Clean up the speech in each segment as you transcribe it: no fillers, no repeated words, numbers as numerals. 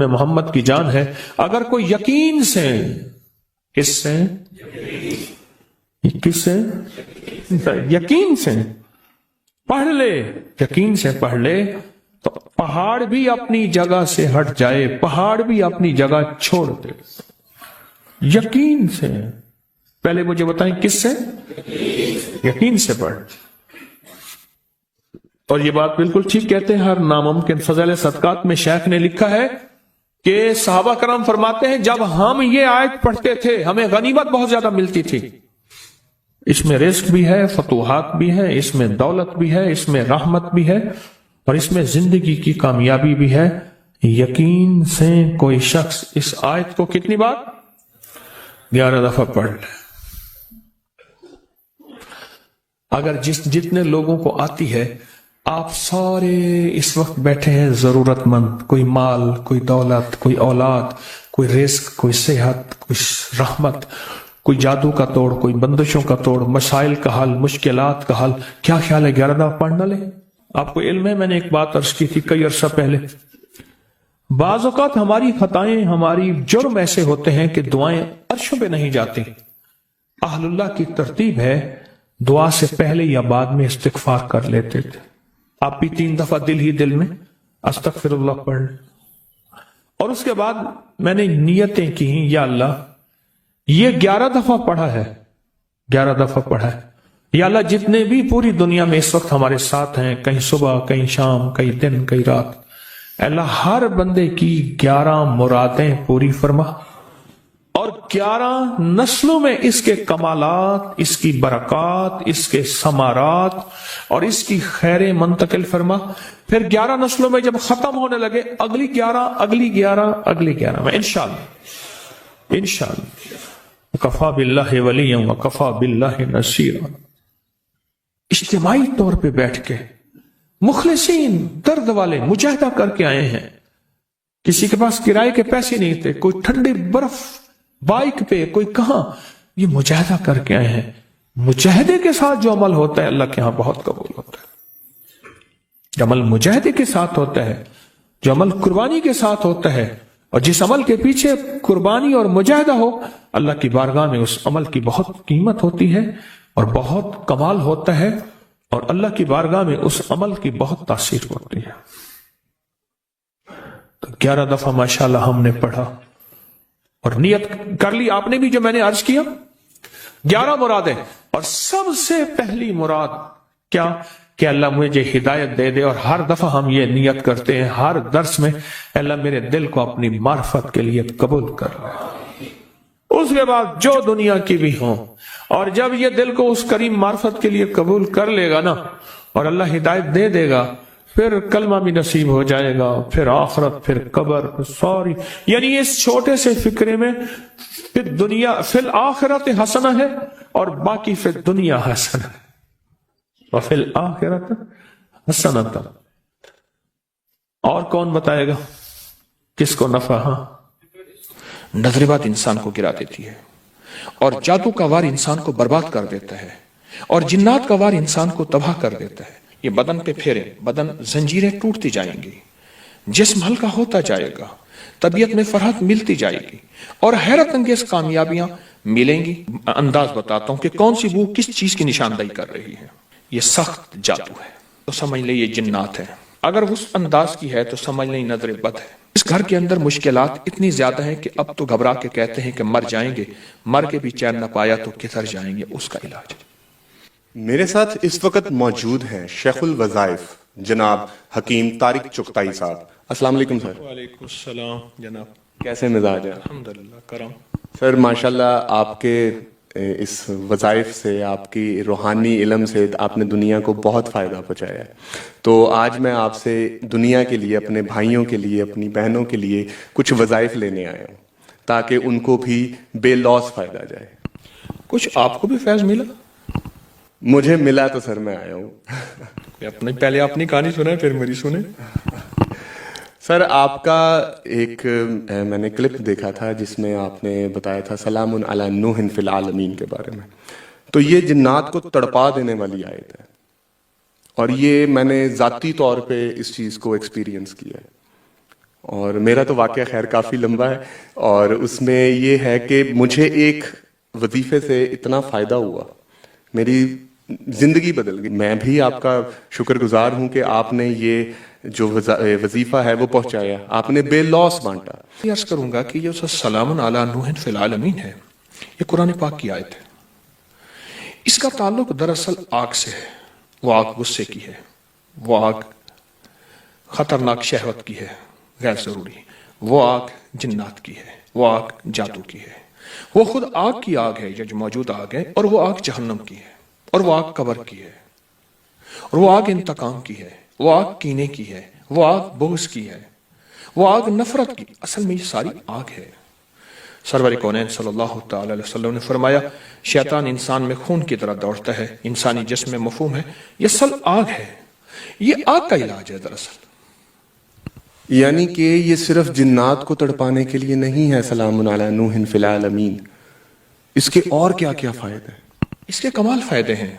میں محمد کی جان ہے، اگر کوئی یقین سے، کس سے، کس سے، یقین سے پڑھ لے، یقین سے پڑھ لے تو پہاڑ بھی اپنی جگہ سے ہٹ جائے، پہاڑ بھی اپنی جگہ چھوڑ دے، یقین سے۔ پہلے مجھے بتائیں کس سے؟ یقین سے پڑھ۔ اور یہ بات بالکل ٹھیک کہتے ہیں، ہر ناممکن فضائل صدقات میں شیخ نے لکھا ہے کہ صحابہ کرام فرماتے ہیں جب ہم یہ آیت پڑھتے تھے ہمیں غنیمت بہت زیادہ ملتی تھی۔ اس میں رزق بھی ہے، فتوحات بھی ہے، اس میں دولت بھی ہے، اس میں رحمت بھی ہے، اور اس میں زندگی کی کامیابی بھی ہے۔ یقین سے کوئی شخص اس آیت کو کتنی بار؟ 11 دفعہ پڑھ لے۔ اگر جتنے لوگوں کو آتی ہے، آپ سارے اس وقت بیٹھے ہیں ضرورت مند، کوئی مال، کوئی دولت، کوئی اولاد، کوئی رزق، کوئی صحت، کوئی رحمت، کوئی جادو کا توڑ، کوئی بندشوں کا توڑ، مسائل کا حل، مشکلات کا حل، کیا خیال ہے 11 دفعہ پڑھنا لے؟ آپ کو علم ہے، میں نے ایک بات عرض کی تھی کئی عرصہ پہلے، بعض اوقات ہماری خطائیں، ہماری جرم ایسے ہوتے ہیں کہ دعائیں عرشوں پہ نہیں جاتی۔ اہل اللہ کی ترتیب ہے دعا سے پہلے یا بعد میں استغفار کر لیتے تھے۔ آپ بھی 3 دفعہ دل ہی دل میں استغفر اللہ پڑھ لیں، اور اس کے بعد میں نے نیتیں کی، یا اللہ یہ 11 دفعہ پڑھا ہے، 11 دفعہ پڑھا ہے، یا اللہ جتنے بھی پوری دنیا میں اس وقت ہمارے ساتھ ہیں، کہیں صبح، کہیں شام، کہیں دن، کہیں رات، اللہ ہر بندے کی 11 مرادیں پوری فرما، اور 11 نسلوں میں اس کے کمالات، اس کی برکات، اس کے ثمرات اور اس کی خیریں منتقل فرما۔ پھر 11 نسلوں میں جب ختم ہونے لگے، اگلی 11، اگلی 11، اگلی 11 میں انشاءاللہ کفا باللہ ولیا وکفا باللہ نصیرا، اجتماعی طور پہ بیٹھ کے مخلصین، درد والے مجاہدہ کر کے آئے ہیں، کسی کے پاس کرائے کے پیسے نہیں تھے، کوئی ٹھنڈی برف بائک پہ، کوئی کہاں، یہ مجاہدہ کر کے آئے ہیں۔ مجاہدے کے ساتھ جو عمل ہوتا ہے اللہ کے ہاں بہت قبول ہوتا ہے۔ جو عمل مجاہدے کے ساتھ ہوتا ہے، جو عمل قربانی کے ساتھ ہوتا ہے، اور جس عمل کے پیچھے قربانی اور مجاہدہ ہو، اللہ کی بارگاہ میں اس عمل کی بہت قیمت ہوتی ہے اور بہت کمال ہوتا ہے، اور اللہ کی بارگاہ میں اس عمل کی بہت تاثیر ہوتی ہے۔ تو 11 دفعہ ماشاءاللہ ہم نے پڑھا اور نیت کر لی آپ نے بھی، جو میں نے عرض کیا 11 مرادیں، اور سب سے پہلی مراد کیا کہ اللہ مجھے ہدایت دے دے، اور ہر دفعہ ہم یہ نیت کرتے ہیں ہر درس میں، اللہ میرے دل کو اپنی معرفت کے لیے قبول کر لے۔ اس کے بعد جو دنیا کی بھی ہوں، اور جب یہ دل کو اس کریم معرفت کے لیے قبول کر لے گا نا، اور اللہ ہدایت دے دے گا، پھر کلمہ بھی نصیب ہو جائے گا، پھر آخرت، پھر قبر، سوری، یعنی اس چھوٹے سے فکرے میں پھر دنیا فی الآخرت حسنہ ہے، اور باقی پھر دنیا حسنہ ہے، وفی الآخرت حسنۃ۔ اور کون بتائے گا کس کو نفع؟ ہاں، نظر بات انسان کو گرا دیتی ہے، اور جادو کا وار انسان کو برباد کر دیتا ہے، اور جنات کا وار انسان کو تباہ کر دیتا ہے۔ یہ بدن پہ پھیرے، بدن زنجیریں ٹوٹتی جائیں گی، جسم ہلکا ہوتا جائے گا، طبیعت میں فرحت ملتی جائے گی، اور حیرت انگیز کامیابیاں ملیں گی۔ انداز بتاتا ہوں کہ کون سی بو کس چیز کی نشاندہی کر رہی ہے۔ یہ سخت جادو ہے تو سمجھ لیں یہ جنات ہے، اگر اس انداز کی ہے تو سمجھ لیں نظر بد ہے۔ اس گھر کے اندر مشکلات اتنی زیادہ ہیں کہ اب تو گھبرا کے کہتے ہیں کہ مر جائیں گے، مر کے بھی چین نہ پایا تو کدھر جائیں گے، اس کا علاج۔ میرے ساتھ اس وقت موجود ہیں شیخ الوظائف جناب حکیم طارق چغتائی صاحب۔ السلام علیکم سر۔ وعلیکم السلام جناب، کیسے مزاج ہے؟ الحمدللہ کرم۔ سر ماشاءاللہ آپ کے اس وظائف سے، آپ کی روحانی علم سے آپ نے دنیا کو بہت فائدہ پہنچایا ہے، تو آج میں آپ سے دنیا کے لیے، اپنے بھائیوں کے لیے، اپنی بہنوں کے لیے کچھ وظائف لینے آیا ہوں تاکہ ان کو بھی بے لوث فائدہ جائے۔ کچھ آپ کو بھی فیض ملا؟ مجھے ملا تو سر میں آیا ہوں۔ پہلے اپنی کہانی سنیں پھر میری سنیں۔ سر آپ کا ایک میں نے کلپ دیکھا تھا جس میں آپ نے بتایا تھا سلام علی نوح فی العالمین کے بارے میں، تو یہ جنات کو تڑپا دینے والی آیت ہے، اور یہ میں نے ذاتی طور پہ اس چیز کو ایکسپیرینس کیا ہے۔ اور میرا تو واقعہ خیر کافی لمبا ہے، اور اس میں یہ ہے کہ مجھے ایک وظیفے سے اتنا فائدہ ہوا، میری زندگی بدل گئی. میں بھی آپ کا شکر گزار ہوں کہ آپ نے یہ جو وظیفہ ہے وہ پہنچایا، آپ نے بے لوس بانٹا. یہ عرض کروں گا کہ یہ جو سلام علی نوح فی العالمین ہے، یہ قرآن پاک کی آیت ہے. اس کا تعلق دراصل آگ سے ہے. وہ آگ غصے کی ہے، وہ آگ خطرناک شہوت کی ہے غیر ضروری، وہ آگ جنات کی ہے، وہ آگ جادو کی ہے. وہ خود آگ کی آگ ہے جو موجود آگ ہے، اور وہ آگ جہنم کی ہے، اور وہ آگ قبر کی ہے، اور وہ آگ انتقام کی ہے، وہ آگ کینے کی ہے، وہ آگ بغض کی ہے، وہ آگ نفرت کی. اصل میں یہ ساری آگ ہے. سرور کونین صلی اللہ تعالی علیہ وسلم نے فرمایا شیطان انسان میں خون کی طرح دوڑتا ہے، انسانی جسم میں مفہوم ہے. یہ اصل آگ ہے، یہ آگ کا علاج ہے دراصل. یعنی کہ یہ صرف جنات کو تڑپانے کے لیے نہیں ہے سلام علی نوح فی العالمین، اس کے اور کیا کیا فائدے ہیں؟ اس کے کمال فائدے ہیں.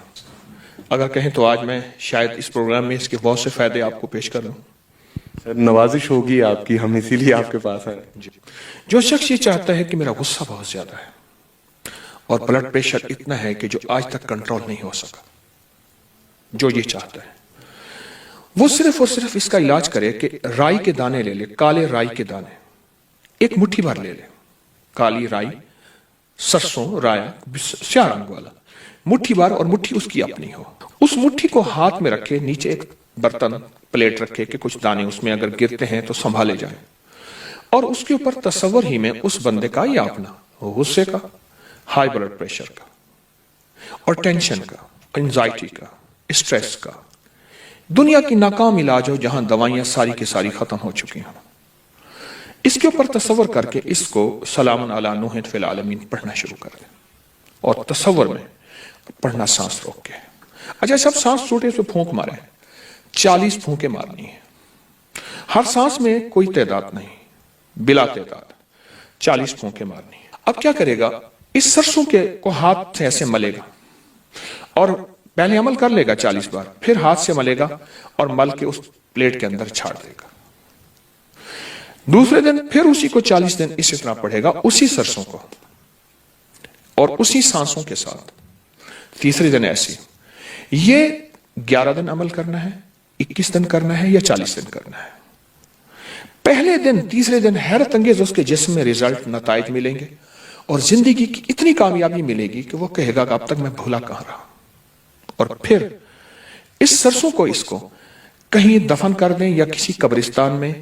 اگر کہیں تو آج میں شاید اس پروگرام میں اس کے بہت سے فائدے آپ کو پیش کر لوں. سر نوازش ہوگی آپ کی، ہم اسی لیے آپ کے پاس آئے. جو شخص یہ چاہتا ہے کہ میرا غصہ بہت زیادہ ہے اور بلڈ پریشر اتنا ہے کہ جو آج تک کنٹرول نہیں ہو سکا، جو یہ چاہتا ہے وہ صرف اور صرف اس کا علاج کرے کہ رائی کے دانے لے لے، کالے رائی کے دانے ایک مٹھی بھر لے لے. کالی رائی، سرسوں، رایا سیاہ رنگ والا مٹھی بھر، اور مٹھی اس کی اپنی ہو. اس مٹھی کو ہاتھ میں رکھے، نیچے ایک برتن پلیٹ رکھے کہ کچھ دانے اس میں اگر گرتے ہیں تو سنبھالے جائیں، اور اس کے اوپر تصور ہی میں اس بندے کا یا اپنا غصے کا، ہائی بلڈ پریشر کا، اور ٹینشن کا، انزائٹی کا، اسٹریس کا، دنیا کی ناکام علاج ہو جہاں دوائیاں ساری کی ساری ختم ہو چکی ہیں، اس کے اوپر تصور کر کے اس کو سلام علی نوح فی العالمین پڑھنا شروع کر دیں. اور تصور میں پڑھنا سانس روک کے. اچھا سب سانس چھوٹے سے پھونک مارے، 40 پھونکے مارنی ہے. ہر سانس میں کوئی تعداد نہیں، بلا تعداد 40 پھونکے مارنی ہے. اب کیا کرے گا؟ اس سرسوں کے کو ہاتھ سے ایسے ملے گا، اور پہلے عمل کر لے گا 40 بار، پھر ہاتھ سے ملے گا اور مل کے اس پلیٹ کے اندر چھاڑ دے گا. دوسرے دن پھر اسی کو 40 دن اسی طرح پڑھے گا، اسی سرسوں کو اور اسی سانسوں کے ساتھ. تیسرے دن ایسی. یہ 11 دن عمل کرنا ہے، 21 دن کرنا ہے، یا 40 دن کرنا ہے. پہلے دن تیسرے دن حیرت انگیز اس کے جسم میں رزلٹ، نتائج ملیں گے، اور زندگی کی اتنی کامیابی ملے گی کہ وہ کہے گا کہ اب تک میں بھولا کہاں رہا. اور پھر اس سرسوں کو اس کو کہیں دفن کر دیں، یا کسی قبرستان میں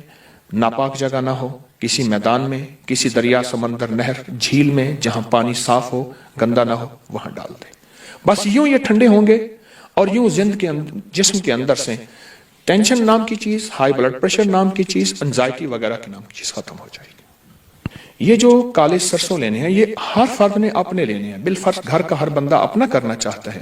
ناپاک جگہ نہ ہو، کسی میدان میں، کسی دریا، سمندر، نہر، جھیل میں جہاں پانی صاف ہو، گندا نہ ہو، وہاں ڈال دیں. بس یوں یہ ٹھنڈے ہوں گے، اور یوں جسم کے اندر سے ٹینشن نام کی چیز، ہائی بلڈ پریشر نام کی چیز، انزائٹی وغیرہ کی نام کی چیز ختم ہو جائے گی. یہ جو کالے سرسوں لینے ہیں، یہ ہر فرد نے اپنے لینے ہیں. بالفرض گھر کا ہر بندہ اپنا کرنا چاہتا ہے،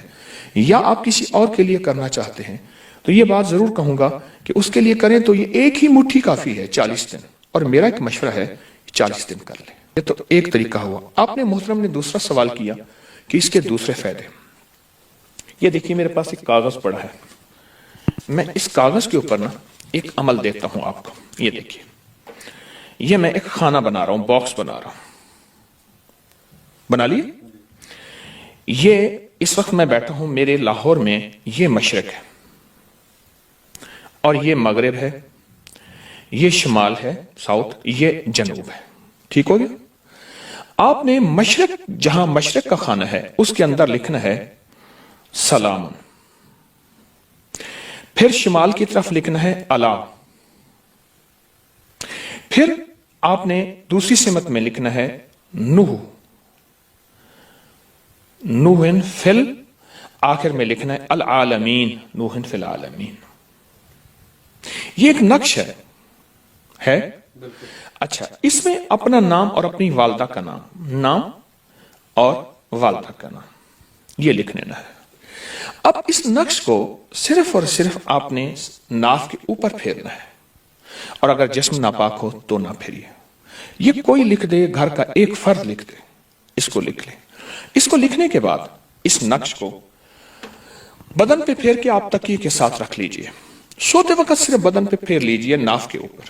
یا آپ کسی اور کے لیے کرنا چاہتے ہیں، تو یہ بات ضرور کہوں گا کہ اس کے لیے کریں تو یہ ایک ہی مٹھی کافی ہے 40 دن. اور میرا ایک مشورہ ہے 40 دن کر لیں. یہ تو ایک طریقہ ہوا. آپ نے محترم نے دوسرا سوال کیا کہ اس کے دوسرے فائدے. یہ دیکھیے میرے پاس ایک کاغذ پڑا ہے، میں اس کاغذ کے اوپر نا ایک عمل دیتا ہوں آپ کو. یہ دیکھیے، یہ میں ایک خانہ بنا رہا ہوں، باکس بنا رہا ہوں. بنا لیے؟ یہ اس وقت میں بیٹھا ہوں میرے لاہور میں. یہ مشرق ہے اور یہ مغرب ہے، یہ شمال ہے ساؤتھ، یہ جنوب ہے. ٹھیک ہو گیا؟ آپ نے مشرق، جہاں مشرق کا خانہ ہے اس کے اندر لکھنا ہے سلام. پھر شمال کی طرف لکھنا ہے الا. پھر آپ نے دوسری سمت میں لکھنا ہے نوح. نوح فل، آخر میں لکھنا ہے العالمین، نوح فی العالمین. یہ ایک نقش ہے. اچھا، اس میں اپنا نام اور اپنی والدہ کا نام اور والدہ کا نام یہ لکھنے نہ ہے. اب اس نقش کو صرف اور صرف آپ نے ناف کے اوپر پھیرنا ہے، اور اگر جسم ناپاک ہو تو نہ پھیریے. یہ کوئی لکھ دے، گھر کا ایک فرد لکھ دے، اس کو لکھ لے. اس کو لکھنے کے بعد اس نقش کو بدن پہ پھیر کے آپ تکیے کے ساتھ رکھ لیجئے. سوتے وقت صرف بدن پہ پھیر لیجئے، ناف کے اوپر.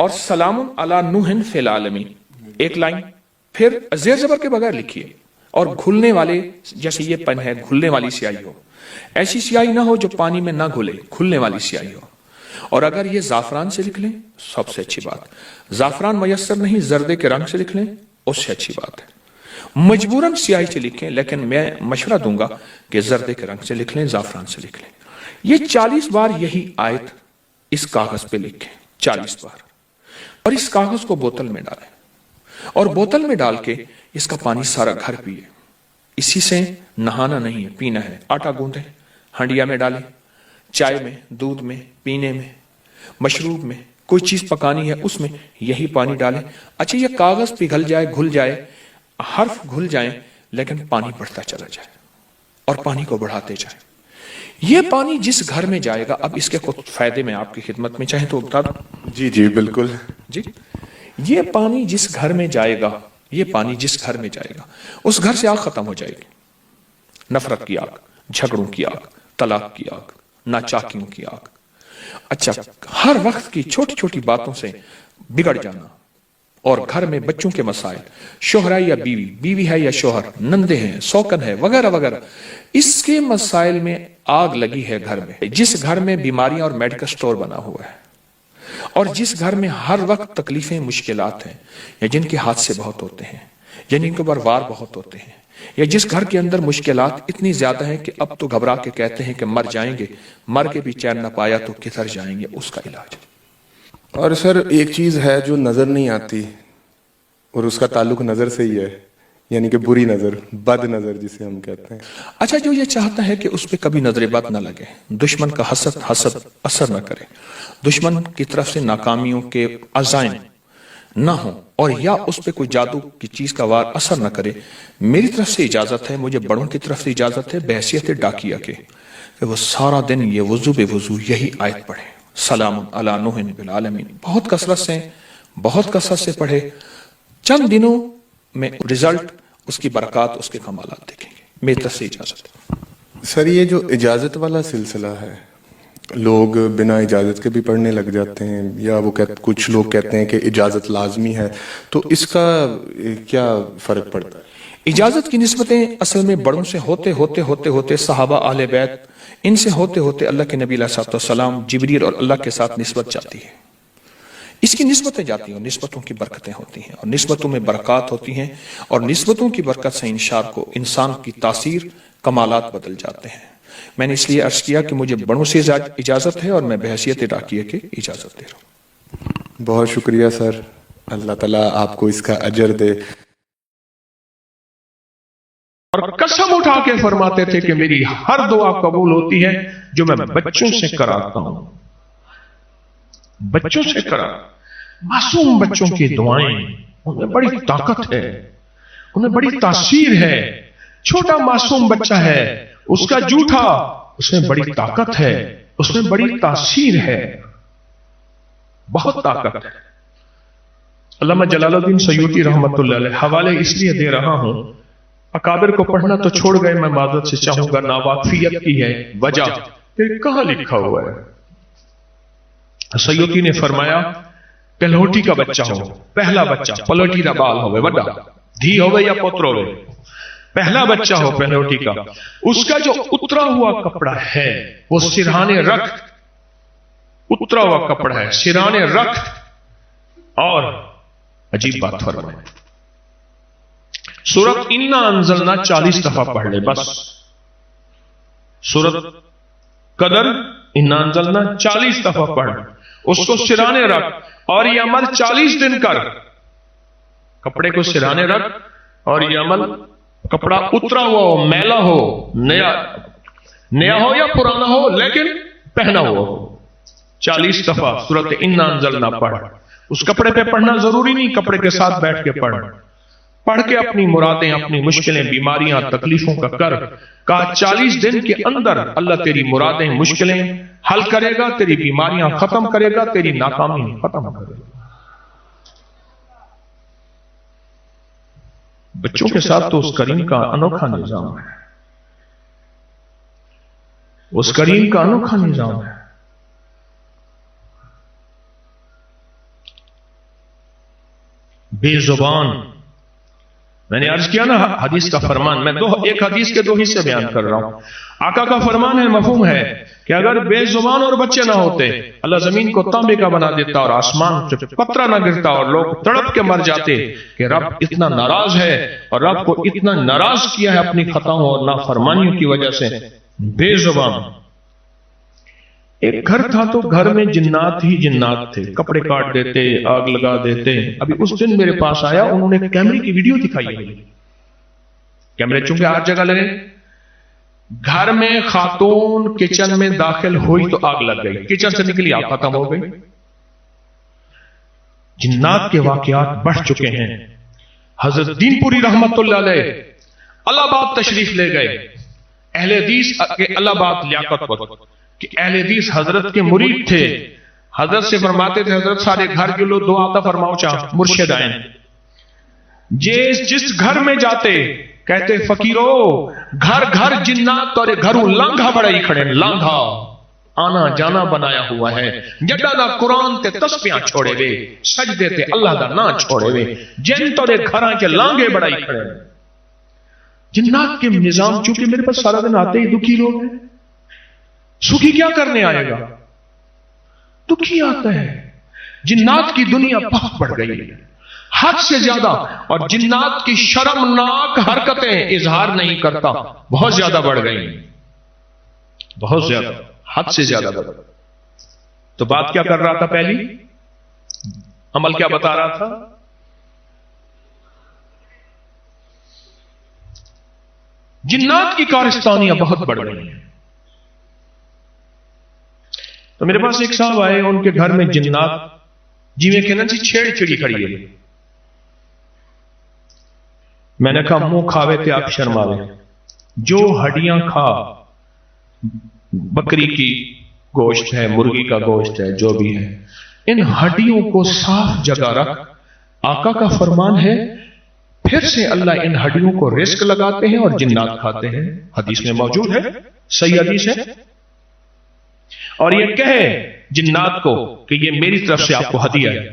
اور سلام علی نوح فی العالمین ایک لائن پھر زیر زبر کے بغیر لکھیے اور گھلنے والے جیسے یہ پن ہے گھلنے والی سیاہی ہو ایسی سیاہی نہ ہو جو پانی میں نہ گھلے گھلنے والی سیاہی ہو اور اگر یہ زعفران سے لکھ لیں سب سے اچھی بات زعفران میسر نہیں زردے کے رنگ سے لکھ لیں اس سے اچھی بات ہے مجبوراً سیاہی سے لکھیں لیکن میں مشورہ دوں گا کہ زردے کے رنگ سے لکھ لیں زعفران سے لکھ لیں یہ 40 بار یہی آیت اس کاغذ پہ لکھیں 40 بار اور اس کاغذ کو بوتل میں ڈالیں اور بوتل میں ڈال کے اس کا پانی سارا گھر پیے اسی سے نہانا نہیں ہے پینا ہے آٹا گوندیں ہنڈیا میں ڈالیں چائے میں دودھ میں پینے میں مشروب میں کوئی چیز پکانی ہے اس میں یہی پانی ڈالیں اچھا یہ کاغذ پگھل جائے گھل جائے حرف گھل جائیں لیکن پانی بڑھتا چلا جائے اور پانی کو بڑھاتے جائیں یہ پانی جس گھر میں جائے گا اب اس کے کچھ فائدے میں آپ کی خدمت میں چاہیں تو بتا دوں جی جی بالکل جی یہ پانی جس گھر میں جائے گا یہ پانی جس گھر میں جائے گا اس گھر سے آگ ختم ہو جائے گی نفرت کی آگ جھگڑوں کی آگ طلاق کی آگ ناچاکیوں کی آگ اچھا ہر وقت کی چھوٹی چھوٹی باتوں سے بگڑ جانا اور گھر میں بچوں کے مسائل شوہر ہے یا بیوی بیوی ہے یا شوہر نندے ہیں سوکن ہے وغیرہ وغیرہ اس کے مسائل میں آگ لگی ہے گھر میں جس گھر میں بیماریاں اور میڈیکل سٹور بنا ہوا ہے اور جس گھر میں ہر وقت تکلیفیں مشکلات ہیں یا جن کے حادثے بہت ہوتے ہیں یا جن کے اوپر وار بہت ہوتے ہیں یا جس گھر کے اندر مشکلات اتنی زیادہ ہیں کہ اب تو گھبرا کے کہتے ہیں کہ مر جائیں گے مر کے بھی چین نہ پایا تو کدھر جائیں گے اس کا علاج اور سر ایک چیز ہے جو نظر نہیں آتی اور اس کا تعلق نظر سے ہی ہے یعنی کہ بری نظر بد نظر جسے ہم کہتے ہیں اچھا جو یہ چاہتا ہے کہ اس پہ کبھی نظر بد نہ لگے دشمن کا حسد اثر نہ کرے دشمن کی طرف سے ناکامیوں کے عزائم نہ ہو اور یا اس پہ کوئی جادو کی چیز کا وار اثر نہ کرے میری طرف سے اجازت ہے مجھے بڑوں کی طرف سے اجازت ہے بحیثیت ڈاکیہ کے کہ وہ سارا دن یہ وضو بے وضو یہی آیت پڑھے سلام علی نوح فی العالمین بہت کثرت سے پڑھے چند دنوں میں رزلٹ اس کی برکات اس کے کمالات دیکھیں گے میری طرف سے اجازت ہے سر یہ جو اجازت والا سلسلہ ہے لوگ بنا اجازت کے بھی پڑھنے لگ جاتے ہیں یا وہ کچھ لوگ کہتے ہیں کہ اجازت لازمی ہے تو اس کا کیا فرق پڑتا ہے اجازت کی نسبتیں اصل میں بڑوں سے ہوتے صحابہ اہل بیت ان سے ہوتے اللہ کے نبی علیہ الصلوۃ والسلام جبریل اور اللہ کے ساتھ نسبت جاتی ہے اس کی نسبتیں جاتی ہیں اور نسبتوں کی برکتیں ہوتی ہیں اور نسبتوں میں برکات ہوتی ہیں اور نسبتوں کی برکت سے انسان کی تاثیر کمالات بدل جاتے ہیں میں نے اس لیے عرض کیا کہ مجھے بڑوں سے اجازت ہے اور میں بحیثیت ڈاکیہ کے اجازت دے رہا ہوں بہت شکریہ سر اللہ تعالیٰ آپ کو اس کا اجر دے اور قسم اٹھا کے فرماتے تھے کہ میری ہر دعا قبول ہوتی ہے جو میں بچوں سے کراتا ہوں بچوں سے کرا معصوم بچوں کی دعائیں ان میں بڑی طاقت ہے انہیں بڑی تاثیر ہے چھوٹا معصوم بچہ ہے اس کا جھوٹا اس میں بڑی طاقت ہے اس میں بڑی تاثیر ہے بہت طاقت ہے علامہ جلال الدین سیوطی رحمت اللہ علیہ حوالے اس لیے دے رہا ہوں اکابر کو پڑھنا تو چھوڑ گئے میں معذرت سے چاہوں گا ناواقفیت کی ہے وجہ پھر کہاں لکھا ہوا ہے سیوطی نے فرمایا پلوٹی کا بچہ ہو پہلا بچہ پلوٹی کا بال ہوئے وڈا دھی ہوئے یا پوتر ہوئے پہلا بچہ ہو پہلوٹی کا اس کا جو اترا ہوا کپڑا ہے وہ سرہانے رکھ اترا ہوا کپڑا ہے سرہانے رکھ اور عجیب بات فرمائے سورت انا انزلنا 40 دفعہ پڑھ لے بس سورت قدر انا انزلنا 40 دفعہ پڑھ اس کو سرانے رکھ اور یہ عمل 40 دن کر کپڑے کو سرانے رکھ اور یہ عمل کپڑا اترا ہوا ہو میلا ہو نیا ہو یا پرانا ہو لیکن پہنا ہوا ہو 40 دفعہ سورت انا انزلنا پڑھ اس کپڑے پہ پڑھنا ضروری نہیں کپڑے کے ساتھ بیٹھ کے پڑھ کے اپنی مرادیں اپنی مشکلیں بیماریاں تکلیفوں کا کر کہا 40 دن کے اندر اللہ تیری مرادیں مشکلیں حل کرے گا تیری بیماریاں ختم کرے گا تیری ناکامی ختم کرے گا بچوں کے ساتھ تو اس کریم کا انوکھا نظام ہے اس کریم کا انوکھا نظام ہے بے زبان. میں نے عرض کیا نا حدیث کا فرمان، میں ایک حدیث کے 2 حصے بیان کر رہا ہوں. آقا کا فرمان ہے، مفہوم ہے کہ اگر بے زبان اور بچے نہ ہوتے، اللہ زمین کو تانبے کا بنا دیتا اور آسمان سے قطرہ نہ گرتا اور لوگ تڑپ کے مر جاتے کہ رب اتنا ناراض ہے اور رب کو اتنا ناراض کیا ہے اپنی خطاؤں اور نافرمانیوں کی وجہ سے. بے زبان. ایک گھر تھا تو گھر میں جنات ہی جنات تھے، کپڑے کاٹ دیتے، آگ لگا دیتے. ابھی اس دن میرے پاس آیا، انہوں نے کیمرے کی ویڈیو دکھائی ہے. کیمرے چونکہ ہر جگہ لگے، گھر میں خاتون کچن میں داخل ہوئی تو آگ لگ گئی، کچن سے نکلی آگ ختم ہو گئی. جنات کے واقعات بڑھ چکے ہیں. حضرت دین پوری رحمت اللہ علیہ الہ آباد تشریف لے گئے. اہل حدیث کے الہ آباد لیاقت پر کہ اہل حدیث حضرت کے مرید تھے. حضرت سے فرماتے تھے، حضرت سارے گھر کے لوگ دعا عطا فرماؤ چاہ مرشد آئیں. جس گھر میں جاتے کہتے فقیرو گھر گھر جنات اور گھروں لانگھا بڑائی کھڑے، لانگھا آنا جانا بنایا ہوا ہے. جڈا دا قرآن تے تسبیحاں چھوڑے وے، سجدے تے اللہ دا نا چھوڑے وے، جن تو گھراں کے لانگے بڑائی کھڑے. جنات کے نظام چونکہ میرے پاس سارا دن آتے ہی دکھی لوگ ہیں. سکھی کیا کرنے آئے گا؟ دکھی آتا ہے. جنات کی دنیا بہت بڑھ گئی ہے حد سے زیادہ، اور جنات کی شرمناک حرکتیں اظہار نہیں کرتا، بہت زیادہ بڑھ گئی، بہت زیادہ، حد سے زیادہ بڑھ گئی. تو بات کیا کر رہا تھا؟ پہلی عمل کیا بتا رہا تھا؟ جنات کی کارستانیاں بہت بڑھ گئی ہیں. تو میرے پاس ایک صاحب آئے، ان کے گھر میں جنات جی میں کہنا چھیڑ چڑی کھڑی ہے. میں نے کہا منہ کھاوے تے آپ شرماوے، جو ہڈیاں کھا، بکری کی گوشت ہے، مرغی کا گوشت ہے، جو بھی ہے، ان ہڈیوں کو صاف جگہ رکھ. آقا کا فرمان ہے، پھر سے اللہ ان ہڈیوں کو رزق لگاتے ہیں اور جنات کھاتے ہیں. حدیث میں موجود ہے، صحیح حدیث ہے. اور یہ کہے جنات کو کہ یہ میری طرف سے آپ کو ہدیہ ہے.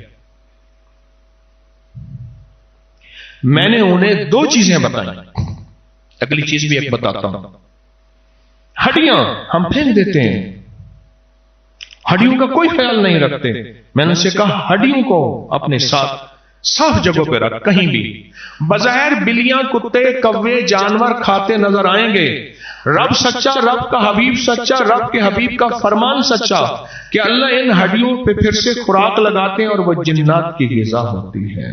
میں نے انہیں 2 چیزیں بتائیں، اگلی چیز بھی ایک بتاتا ہوں. ہڈیاں ہم پھینک دیتے ہیں، ہڈیوں کا کوئی خیال نہیں رکھتے. میں نے اسے کہا ہڈیوں کو اپنے ساتھ صاف جگہوں پہ رکھ. کہیں بھی بظاہر بلیاں، کتے، کوے، جانور کھاتے نظر آئیں گے، رب سچا، رب کا حبیب سچا، رب کے حبیب کا فرمان سچا کہ اللہ ان ہڈیوں پہ پھر سے خوراک لگاتے ہیں اور وہ جنات کی غذا ہوتی ہے.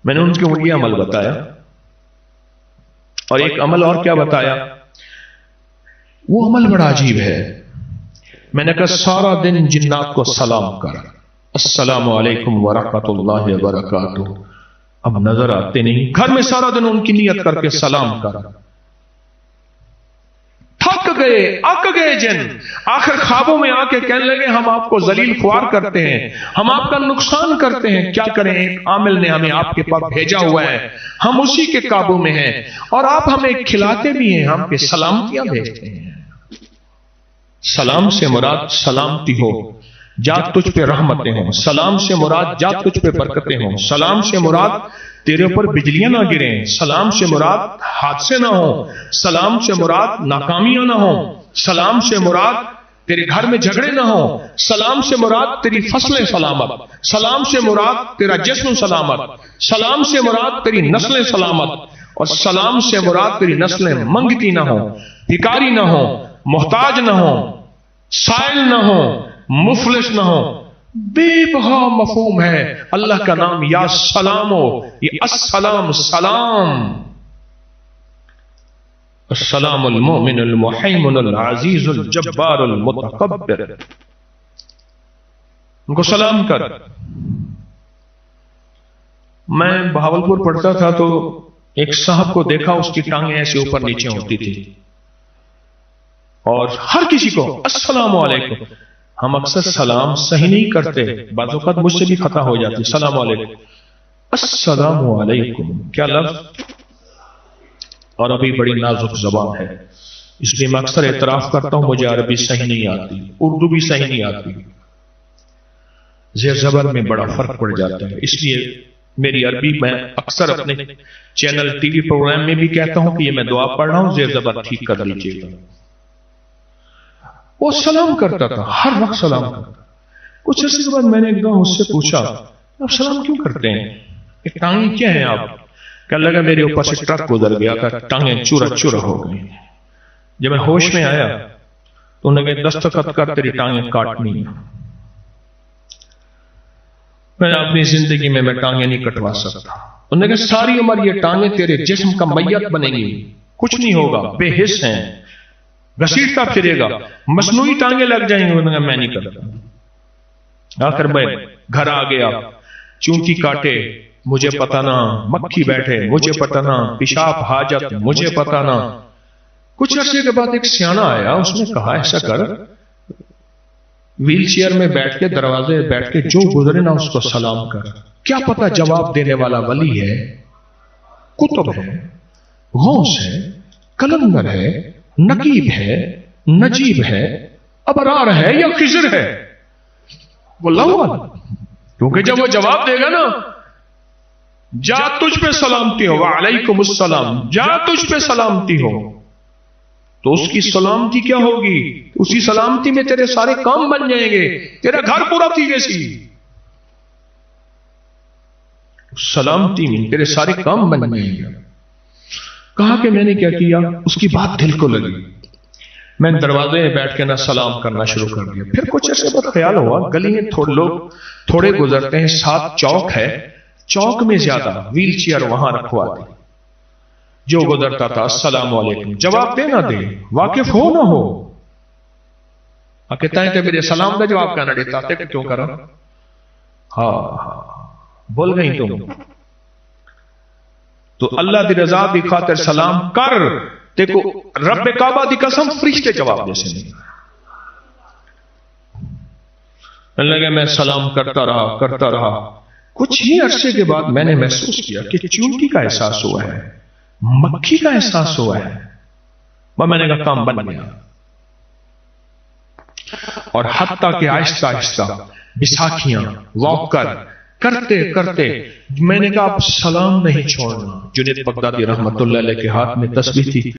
میں نے ان کے یہ عمل بتایا، اور ایک عمل اور کیا بتایا، وہ عمل بڑا عجیب ہے. میں نے کہا سارا دن جنات کو سلام کر، السلام علیکم ورحمۃ اللہ وبرکاتہ. اب نظر آتے نہیں، گھر میں سارا دن ان کی نیت کر کے سلام کر. تھک گئے، اک گئے جن، آخر خوابوں میں آ کے کہنے لگے ہم آپ کو ذلیل خوار کرتے ہیں، ہم آپ کا نقصان کرتے ہیں. کیا کریں، ایک عامل نے ہمیں آپ کے پاس بھیجا ہوا ہے، ہم اسی کے قابو میں ہیں، اور آپ ہمیں کھلاتے بھی ہیں، ہم پہ سلامتیاں بھیجتے ہیں. سلام سے مراد سلامتی ہو، جات تجھ پہ رحمتیں ہوں. سلام سے مراد جات تجھ پہ برکتیں ہوں. سلام سے مراد تیرے اوپر بجلیاں نہ گریں. سلام سے مراد حادثے نہ ہوں. سلام سے مراد ناکامیاں نہ ہوں. سلام سے مراد تیرے گھر میں جھگڑے نہ ہوں. سلام سے مراد تیری فصلیں سلامت. سلام سے مراد تیرا جسم سلامت. سلام سے مراد تیری نسلیں سلامت. اور سلام سے مراد تیری نسلیں منگتی نہ ہوں، بھکاری نہ ہوں، محتاج نہ ہوں، سائل نہ ہوں، مفلس نہ ہوں. بے بہا مفہوم ہے. اللہ کا نام یا سلام ہو، یہ السلام سلام. السلام المؤمن المحیمن العزیز الجبار المتکبر. ان کو سلام کر. میں بہاولپور پڑھتا تھا تو ایک صاحب کو دیکھا، اس کی ٹانگیں ایسے اوپر نیچے ہوتی تھی اور ہر کسی کو السلام علیکم. ہم اکثر سلام صحیح نہیں کرتے، بعض اوقات مجھ سے بھی خطا ہو جاتی. السلام علیکم، السلام علیکم کیا لفظ، اور ابھی بڑی نازک زبان ہے، اس لیے میں اکثر اعتراف کرتا ہوں مجھے عربی صحیح نہیں آتی، اردو بھی صحیح نہیں آتی. زیر زبر میں بڑا فرق پڑ جاتا ہے. اس لیے میری عربی میں اکثر اپنے چینل ٹی وی پروگرام میں بھی کہتا ہوں کہ یہ میں دعا پڑھ رہا ہوں، زیر زبر ٹھیک کر لیجیے گا. وہ سلام کرتا تھا، ہر وقت سلام کرتا. کچھ عرصے کے بعد میں نے ایک دم اس سے پوچھا آپ سلام کیوں کرتے ہیں، ایک ٹانگیں کیا ہیں آپ؟ کہنے لگا میرے اوپر سے ٹرک گزر گیا تھا، ٹانگیں چورا چورا ہو گئی. جب میں ہوش میں آیا تو انہوں نے کہا دستخط کر تیری ٹانگیں کاٹنی. میں اپنی زندگی میں ٹانگیں نہیں کٹوا سکتا. انہوں نے کہا ساری عمر یہ ٹانگیں تیرے جسم کا میت بنے گی، کچھ نہیں ہوگا، بے حس ہیں، گھسیٹتا پھرے گا، مصنوعی ٹانگیں لگ جائیں گے. انہوں نے کہا میں نہیں کرتا. آخر میں گھر آ گیا، چونٹی کاٹے مجھے پتا نہ، مکھی بیٹھے مجھے پتا نہ، پیشاب حاجت مجھے پتا نہ. کچھ عرصے کے بعد ایک سیانا آیا، اس نے کہا ایسا کر ویل چیئر میں بیٹھ کے دروازے بیٹھ کے جو گزرے نا اس کو سلام کر. کیا پتا جواب دینے والا ولی ہے، کتب ہے، غوث ہے، کلندر ہے، نقیب ہے، نجیب ہے، ابرار ہے یا خضر ہے. واللہ کیونکہ جب وہ جواب دے گا نا جا تجھ پہ سلامتی ہو، وعلیکم السلام، جا تجھ پہ سلامتی ہو، تو اس کی سلامتی کیا ہوگی؟ اسی سلامتی میں تیرے سارے کام بن جائیں گے، تیرا گھر پورا تیرے سی سلامتی میں تیرے سارے کام بن جائیں گے. کہا کہ میں نے کیا کیا، اس کی بات دل کو لگی. میں دروازے میں بیٹھ کے نہ سلام کرنا شروع کر دیا. پھر کچھ ایسے بعد خیال ہوا گلی میں لوگ تھوڑے گزرتے ہیں، ساتھ چوک ہے، چوک میں زیادہ ویل چیئر وہاں رکھوا دی. جو گزرتا تھا السلام علیکم، جواب دے نہ دے، واقف ہو نہ ہو، کہتا ہے کہ میرے سلام کا جواب کہنا دیتا ہے کہ کیوں کرا. ہاں بول گئی تم تو اللہ دی رضا دی خاطر سلام کر. دیکھو رب کعبہ دی قسم فرشتے جواب دے سے نہیں. لگے میں سلام کرتا رہا. کچھ ہی عرصے کے بعد میں نے محسوس کیا کہ چونٹی کا احساس ہوا ہے، مکھی کا احساس ہوا ہے. میں نے کہا کام بن گیا. اور حتیٰ کہ آہستہ آہستہ بیساکھیاں واک کرتے کرتے میں نے کہا اب سلام نہیں چھوڑنا. جنید بغدادی رحمت اللہ علیہ کے ہاتھ میں تسبیح تھی.